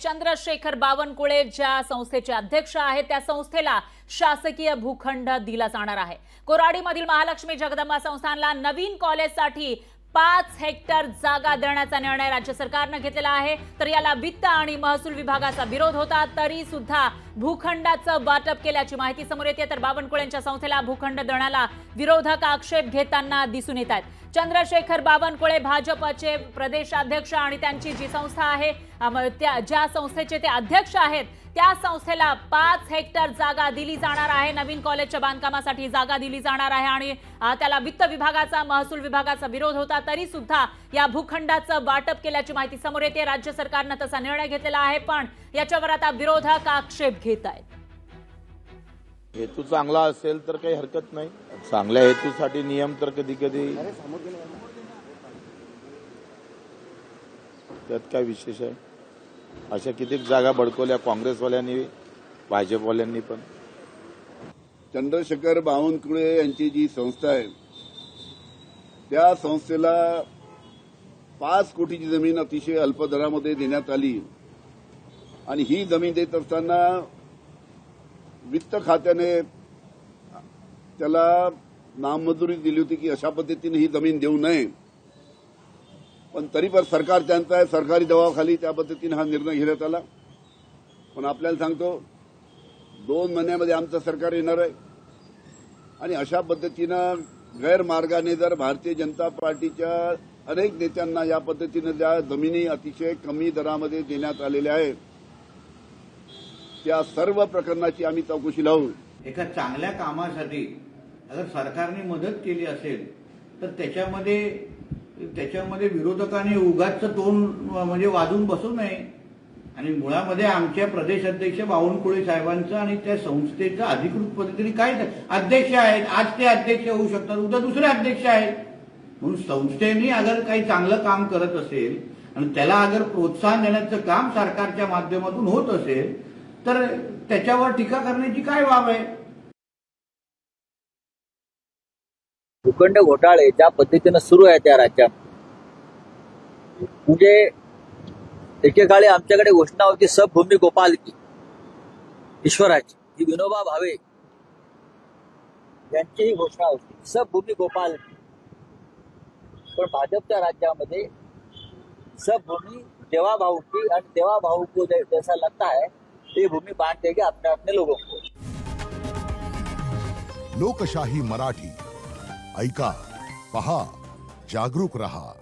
चंद्रशेखर बावनकुळे ज्या संस्थेचे अध्यक्ष आहेत त्या संस्थेला शासकीय भूखंड दिला जाणार आहे। कोराडीमधील महालक्ष्मी जगदंबा संस्थानला नवीन कॉलेजसाठी 5 हेक्टर जागा देण्याचा निर्णय राज्य सरकारने घेतलेला आहे। तर याला वित्त आणि महसूल विभागाचा विरोध होता, तरी सुद्धा भूखंडाचं वाटप केल्याची माहिती समोर येते। तर बावनकुळेंच्या संस्थेला भूखंड देण्याला विरोधक आक्षेप घेताना दिसून येत आहेत। चंद्रशेखर बावनकुळे भाजपचे प्रदेशाध्यक्ष आणि त्यांची जी संस्था आहे ज्या संस्थेचे ते अध्यक्ष आहेत त्या संस्थेला 5 हेक्टर जागा दिली जाणार आहे। नवीन कॉलेजच्या बांधकामासाठी जागा दिली जाणार आहे आणि त्याला वित्त विभागाचा महसूल विभागाचा विरोध होता, तरी सुद्धा या भूखंडाचं वाटप केल्याची माहिती समोर येते। राज्य सरकारने तसा निर्णय घेतलेला आहे, पण याच्यावर आता विरोधक आक्षेप घेत आहेत। हेतू चांगला असेल तर काही हरकत नाही। चांगल्या हेतूसाठी नियम तर कधी कधी त्यात काय विशेष आहे। अशा कितीक जागा बडकवल्या काँग्रेसवाल्यांनी भाजपवाल्यांनी पण। चंद्रशेखर बावनकुळे यांची जी संस्था आहे त्या संस्थेला 5 कोटीची जमीन अतिशय अल्प दरामध्ये देण्यात आली आणि ही जमीन देत असताना वित्त खात्याने त्याला नामंजुरी दिली होती की अशा पद्धतीने ही जमीन देऊ नये, पण तरी पण सरकार त्यांचा आहे, सरकारी दबावाखाली त्या पद्धतीने हा निर्णय घेण्यात आला। पण आपल्याला सांगतो 2 महिन्यामध्ये आमचं सरकार येणार आहे आणि अशा पद्धतीनं गैरमार्गाने जर भारतीय जनता पार्टीच्या अनेक नेत्यांना या पद्धतीने ज्या जमिनी अतिशय कमी दरामध्ये देण्यात आलेल्या आहेत त्या सर्व प्रकरणाची आम्ही चौकशी लावू। एका चांगल्या कामासाठी अगर सरकारने मदत केली असेल तर त्याच्यामध्ये विरोधकांनी उगाच तोंड म्हणजे वाजून बसू नये आणि मुळामध्ये आमच्या प्रदेशाध्यक्ष बावनकुळे साहेबांचं आणि त्या संस्थेचं अधिकृत पद्धतीने काय अध्यक्ष आहेत, आज ते अध्यक्ष होऊ शकतात, उद्या दुसरे अध्यक्ष आहेत। म्हणून संस्थेने अगर काही चांगलं काम करत असेल आणि त्याला अगर प्रोत्साहन देण्याचं काम सरकारच्या माध्यमातून होत असेल तर त्याच्यावर टीका करण्याची काय बाब आहे। भूखंड घोटाळे ज्या पद्धतीने सुरू आहे त्या राज्यात, म्हणजे एकेकाळी आमच्याकडे घोषणा होती सबभूमी गोपाल की ईश्वराची, ही विनोबा भावे यांची ही घोषणा होती सबभूमी गोपाल की। पण भाजपच्या राज्यामध्ये सबभूमी देवा भाऊ की आणि देवा भाऊ को जैसा लगता है ये भूमि बांट देंगे अपने अपने लोगों को। लोकशाही मराठी ऐका, पहा, जागरूक रहा।